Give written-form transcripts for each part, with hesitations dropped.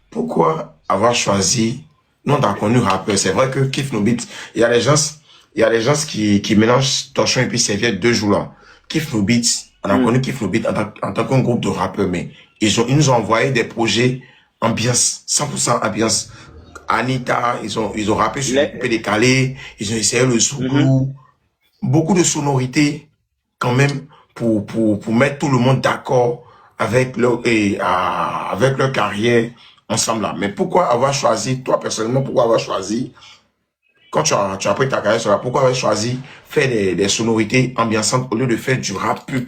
pourquoi avoir choisi, nous on t'a connu rappeur, c'est vrai que Kiff No Beat, il y a des gens qui mélangent torchon et puis serviette 2 jours là. Kiff No Beat, on a Hmm. connu Kiff No Beat en tant qu'un groupe de rappeurs, mais ils nous ont envoyé des projets ambiance, 100% ambiance. Anita, ils ont rappé sur le coupé Les, décalé, ils ont essayé le mhm. zoulou, beaucoup de sonorités quand même pour mettre tout le monde d'accord avec leur carrière ensemble là. Mais pourquoi avoir choisi, toi personnellement, pourquoi avoir choisi, quand tu as pris ta carrière sur là, pourquoi avoir choisi faire des sonorités ambiançantes au lieu de faire du rap plus,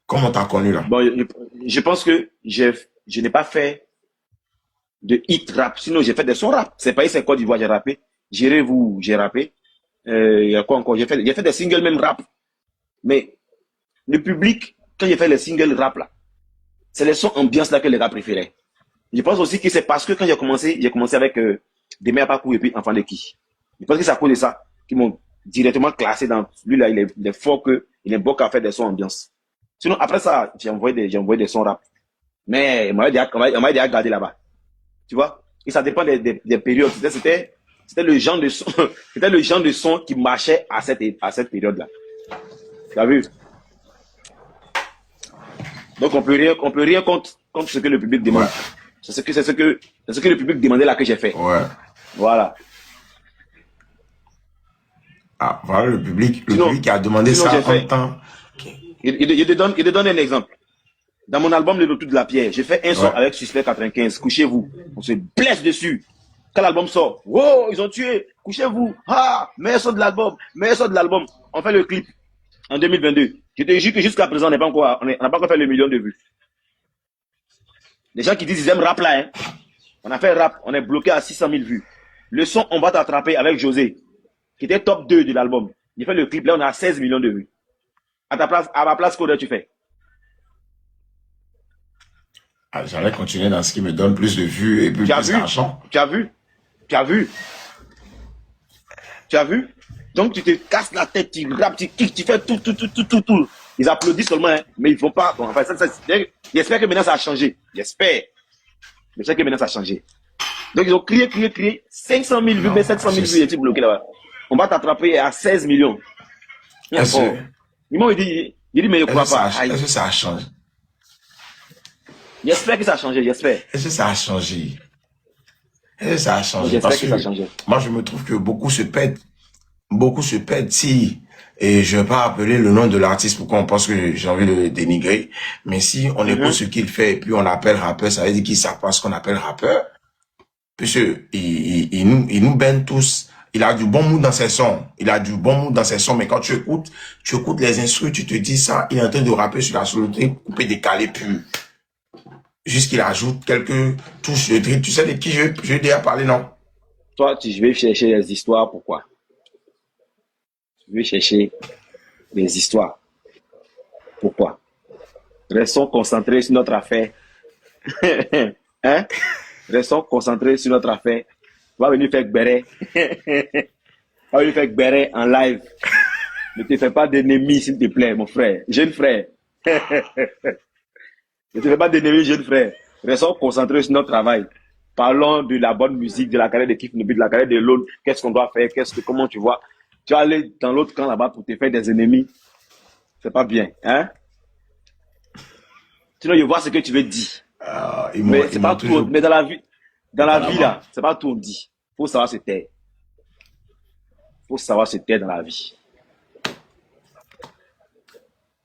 comme on t'a connu là? Bon, je pense que je n'ai pas fait de hit rap. Sinon, j'ai fait des sons rap. C'est pas c'est Côte d'Ivoire, j'ai rappé. J'irai vous, j'ai rappé. Il y a quoi encore? J'ai fait des singles même rap. Mais le public, quand j'ai fait les singles rap là, c'est les sons ambiance là que les gars préféraient. Je pense aussi que c'est parce que quand j'ai commencé avec Des meilleurs parcours et puis Enfant de qui. Je pense que c'est à cause de ça qu'ils m'ont directement classé dans lui là, il est fort que il est bon qu'à faire des sons ambiance. Sinon, après ça, j'ai envoyé des sons rap. Mais on m'a déjà gardé là-bas. Tu vois? Et ça dépend des périodes. C'était le genre de son, c'était le genre de son qui marchait à cette période-là. Tu as vu? Donc on peut rien contre ce que le public Ouais, demande. C'est ce que le public demandait là que j'ai fait. ouais. Voilà. Ah, voilà le Sinon, public qui a demandé sinon j'ai ça en fait. temps. Il te donne un exemple. Dans mon album Le Retour de la Pierre, j'ai fait un son Ouais. avec Suspect 95. Couchez-vous. On se blesse dessus. Quand l'album sort, wow, ils ont tué. Couchez-vous. Ah, meilleur son de l'album. Meilleur son de l'album. On fait le clip en 2022. Je te jure que jusqu'à présent, on n'a pas encore fait le million de vues. Les gens qui disent qu'ils aiment rap là, hein. On a fait rap, on est bloqué à 600 000 vues. Le son On va t'attraper avec José, qui était top 2 de l'album. J'ai fait le clip, là on a 16 millions de vues. À ma place, qu'aurais tu fait? Ah, j'allais continuer dans ce qui me donne plus de vues et Tu as plus vu? d'argent. Tu as vu? Tu as vu? Tu as vu? Donc tu te casses la tête, tu rappes, tu kicks, tu fais tout. Ils applaudissent seulement, hein, mais ils font pas. Bon, enfin, j'espère que maintenant ça a changé. J'espère. J'espère que maintenant ça a changé. Donc ils ont crié. 500 000 vues, mais Non, 700 000 vues, ils étaient bloqués là-bas. On va t'attraper à 16 millions. Et est-ce encore. que, Ils m'ont dit, mais je ne crois pas. Aïe. est-ce que ça a changé? J'espère que ça a changé, j'espère. Est-ce que ça a changé? Est-ce que ça a Moi, changé? j'espère Parce que ça a que changé. moi, je me trouve que beaucoup se pètent si, et je vais pas appeler le nom de l'artiste pourquoi on pense que j'ai envie de le dénigrer, mais si on écoute Mhm. ce qu'il fait et puis on l'appelle rappeur, ça veut dire qu'il savent pas ce qu'on appelle rappeur, puisque il nous baigne tous. Il a du bon mood dans ses sons. Il a du bon mood dans ses sons, mais quand tu écoutes les instruments, tu te dis ça, il est en train de rapper sur la sonorité coupé décalé pur. Juste qu'il ajoute quelques touches de drill. Tu sais de qui je vais déjà parler, non? Toi, je vais chercher les histoires. Pourquoi? Je vais chercher les histoires. Pourquoi? Restons concentrés sur notre affaire. Hein? Restons concentrés sur notre affaire. On va venir faire béret. On va venir faire béret en live. Ne te fais pas d'ennemis, s'il te plaît, mon frère. Jeune frère. Ne te fais pas d'ennemis, jeune frère. Restons concentrés sur notre travail. Parlons de la bonne musique, de la carrière de Kiff Nubi, de la carrière de l'autre. Qu'est-ce qu'on doit faire? Comment tu vois? Tu vas aller dans l'autre camp là-bas pour te faire des ennemis. C'est pas bien, hein? Sinon, je vois ce que tu veux dire. Mais Ils c'est m'ont pas tout. toujours Mais dans la vie apparemment. là, c'est pas tout on dit. Faut savoir se taire. Faut savoir se taire dans la vie.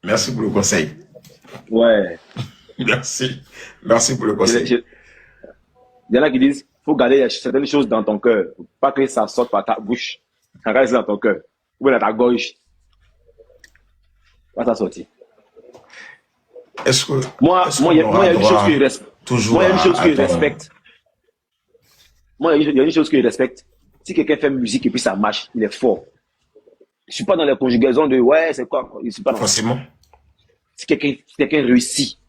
Merci pour le conseil. Ouais. Merci. Merci pour le Je, conseil. je, Il y en a qui disent, faut garder certaines choses dans ton cœur. Pas que ça sorte par ta bouche. Ça reste dans ton cœur. Ou dans ta gorge. Pas ça sortir. Est-ce que, est-ce Moi, qu'on il aura y a une chose que je droit respecte. toujours Moi, il y a une chose à que je ton... respecte. Moi, il y a une chose que je respecte. Si quelqu'un fait musique et puis ça marche, il est fort. Je suis pas dans les conjugaisons de ouais, c'est quoi. Je suis pas dans ça. Forcément. Si quelqu'un réussit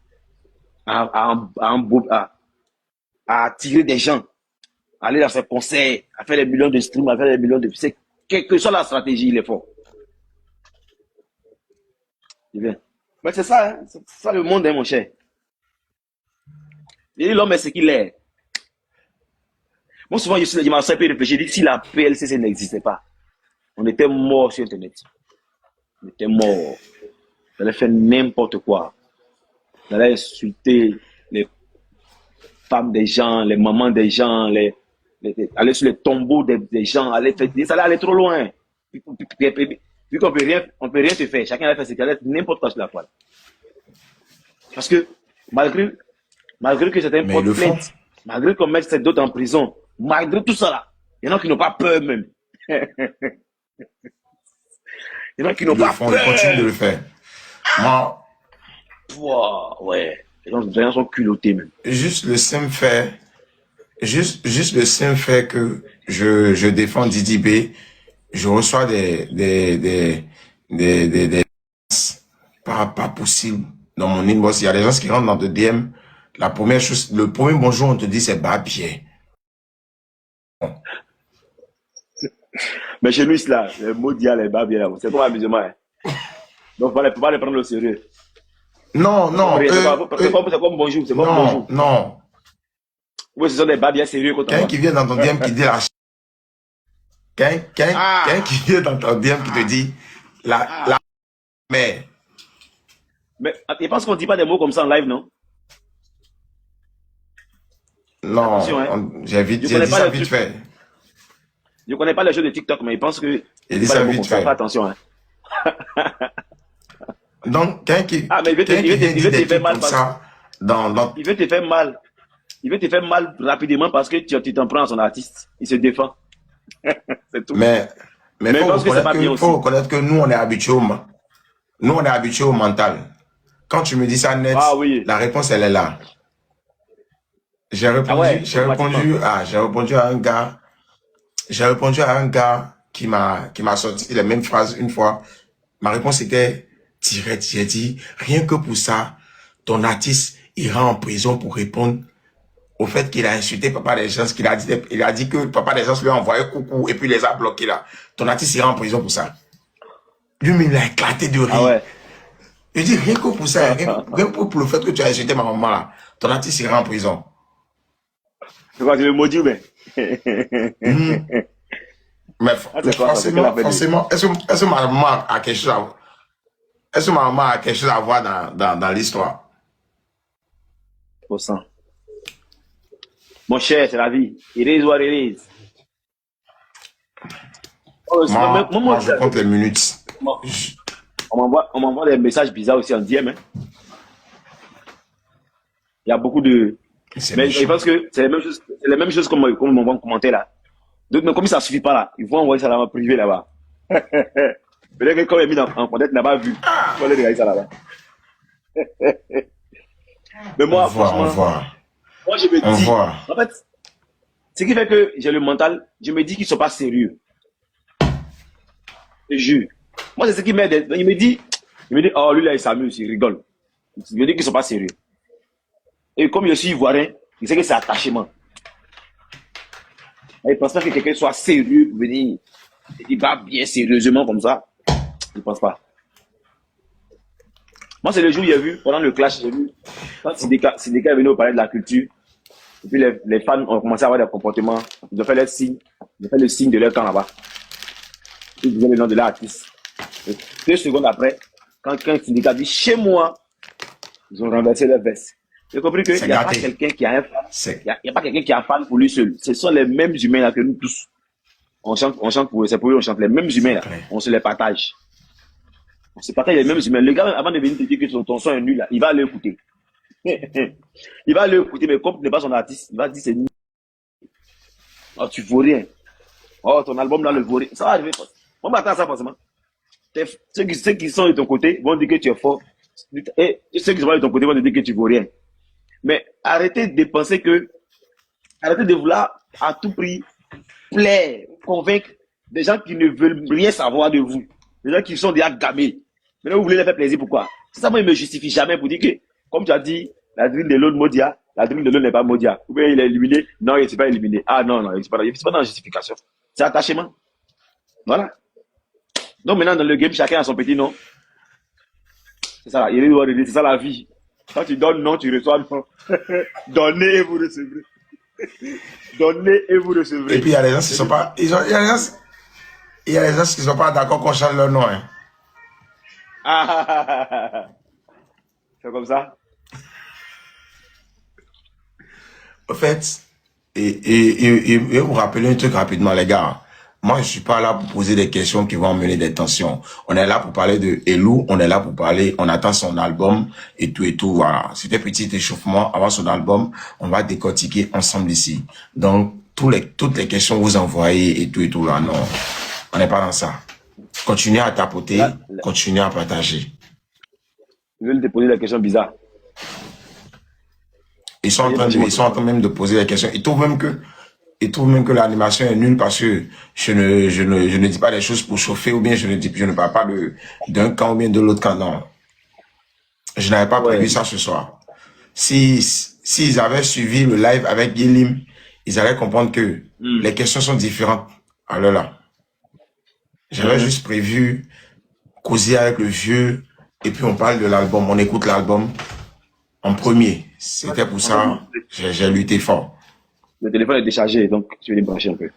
à attirer des gens, à aller dans ses concerts, à faire des millions de streams, à faire des millions de. C'est quelle que soit la stratégie, il est fort. C'est bien. Mais c'est ça, hein. C'est ça le monde, hein, mon cher. Et l'homme est ce qu'il est. Moi, souvent, je m'en suis un peu réfléchi. Je dis, si la PLCC n'existait pas, on était mort sur Internet. On était mort. On allait faire n'importe quoi. On allait insulter les femmes des gens, les mamans des gens, aller sur les tombeaux des gens, ça allait aller trop loin. Vu qu'on peut rien te faire, chacun allait faire ce qu'il allait n'importe quoi sur la toile. Parce que, malgré que certains Mais portent le fond, plainte, malgré qu'on mette d'autres en prison, malgré tout ça là, il y en a qui n'ont pas peur même. Il y en a qui n'ont pas ils continuent de peur. le faire. Moi, Wow, ouais. Les gens sont culottés même. juste le simple fait, juste le simple fait que je défends Didi B, je reçois des pas possible dans mon inbox. Il y a des gens qui rentrent dans le DM. La première chose, le premier bonjour, on te dit c'est bien. Mais chez nous, là, les mots d'IA, les babes, c'est pas amusement. Hein. Donc, il ne faut pas les prendre au sérieux. Non, non, C'est comme bonjour, c'est comme bonjour. non. Oui, ce sont des babes bien sérieux. Quelqu'un qui vient dans ton DM qui dit la quelqu'un qui vient dans ton DM qui te dit la mais je pense qu'on ne dit pas des mots comme ça en live, non? non, Attention, hein. j'ai dit ça vite fait. Je ne connais pas les jeux de TikTok, mais je pense que. J'ai dit ça vite fait. Fais attention, hein. Donc, quelqu'un qui mais il veut te faire mal ça il veut te faire mal. Il veut te faire mal rapidement parce que tu t'en prends à son artiste. Il se défend. C'est tout. Mais faut reconnaître que nous, on est habitués au mental. Quand tu me dis ça net, oui. la réponse, elle est là. J'ai répondu à un gars qui m'a sorti les mêmes phrases une fois. Ma réponse était directe. J'ai dit, rien que pour ça, ton artiste ira en prison pour répondre au fait qu'il a insulté Papa des gens, il a dit que Papa des gens lui a envoyé coucou et puis les a bloqués là. Ton artiste ira en prison pour ça. Lui, il a éclaté de rire. Ah ouais. Je dis, rien que pour ça, rien que pour le fait que tu as insulté ma maman là, ton artiste ira en prison. C'est quoi, tu veux maudire, mais? Mais forcément, est-ce que ma maman a quelque chose à voir dans l'histoire? Au sang. Mon cher, c'est la vie. It is what it is. Moi, je compte les minutes. On m'envoie des messages bizarres aussi en DM. Hein. Il y a beaucoup de... Mais je pense que c'est les mêmes choses comme on m'envoie en commentaire là. Donc, mais comme ça ne suffit pas là, ils vont envoyer ça là-bas privé là-bas. Peut-être que comme il est mis en contact, il n'a pas vu. Il faut aller regarder ça là-bas. Mais moi, franchement, moi je me dis, en fait, ce qui fait que j'ai le mental, je me dis qu'ils ne sont pas sérieux. Je jure. Moi, c'est ce qui m'aide. Il me dit, oh, lui là, il s'amuse, il rigole. Il me dit qu'ils ne sont pas sérieux. Et comme je suis ivoirien, il sait que c'est attachement. Il ne pense pas que quelqu'un soit sérieux pour venir. Il va bien sérieusement comme ça. Il ne pense pas. Moi, c'est le jour où j'ai vu, pendant le clash, j'ai vu, quand Sideka est venu au palais de la culture, et puis les fans ont commencé à avoir des comportements, ils ont fait le signe de leur camp là-bas. Ils disaient le nom de l'artiste. 2 secondes après, quand Sideka dit chez moi, ils ont renversé leur veste. J'ai compris qu'il n'y a pas quelqu'un qui a un fan. Il n'y a pas quelqu'un qui a un fan pour lui seul. Ce sont les mêmes humains là que nous tous. On chante pour eux, c'est pour eux, on chante les mêmes humains là. On se les partage. On se partage les mêmes humains. Le gars, avant de venir te dire que ton son est nul là, il va l'écouter. Il va l'écouter, mais comme tu n'es pas son artiste, il va dire c'est nul. Oh, tu vaux rien. Oh, ton album là, le vaut rien. Ça va arriver. On va attendre ça forcément. Ceux qui sont de ton côté vont dire que tu es fort. Et ceux qui sont de ton côté vont te dire que tu vaux rien. Mais arrêtez de penser arrêtez de vouloir à tout prix plaire, convaincre des gens qui ne veulent rien savoir de vous. Des gens qui sont déjà gamés. Maintenant, vous voulez les faire plaisir, pourquoi? C'est ça, moi, il ne me justifie jamais pour dire que, comme tu as dit, la drill de l'autre Modia, la drill de l'autre n'est pas Modia. Ou bien il est éliminé. Non, il n'est pas éliminé. Ah non, il n'est pas dans la justification. C'est attachement. Voilà. Donc maintenant, dans le game, chacun a son petit nom. C'est ça, c'est ça la vie. Quand tu donnes non, tu reçois non. Donnez et vous recevrez. Donnez et vous Et recevrez. puis, il y a des gens qui sont pas, il y a des gens, il y a des gens qui sont pas d'accord qu'on change leur nom, hein. Ah, c'est comme ça. En fait, et vous rappelez un truc rapidement, les gars. Moi, je suis pas là pour poser des questions qui vont mener des tensions. On est là pour parler de Elou, on est là pour parler, on attend son album et tout, voilà. C'était petit échauffement avant son album. On va décortiquer ensemble ici. Donc, toutes les questions que vous envoyez et tout, là, non. On n'est pas dans ça. Continuez à tapoter, Là, continuez à partager. je vais te poser la question bizarre. Ils sont en train même de poser des questions. Ils trouvent même que l'animation est nulle parce que je ne dis pas des choses pour chauffer ou bien je ne parle pas d'un camp ou bien de l'autre camp. Non. Je n'avais pas prévu Ouais. ça ce soir. S'ils avaient suivi le live avec Guilim, ils allaient comprendre que les questions sont différentes. Alors là, j'avais juste prévu causer avec le vieux et puis on parle de l'album, on écoute l'album en premier. C'était pour ça, j'ai lutté fort. Le téléphone est déchargé, donc je vais le brancher un peu.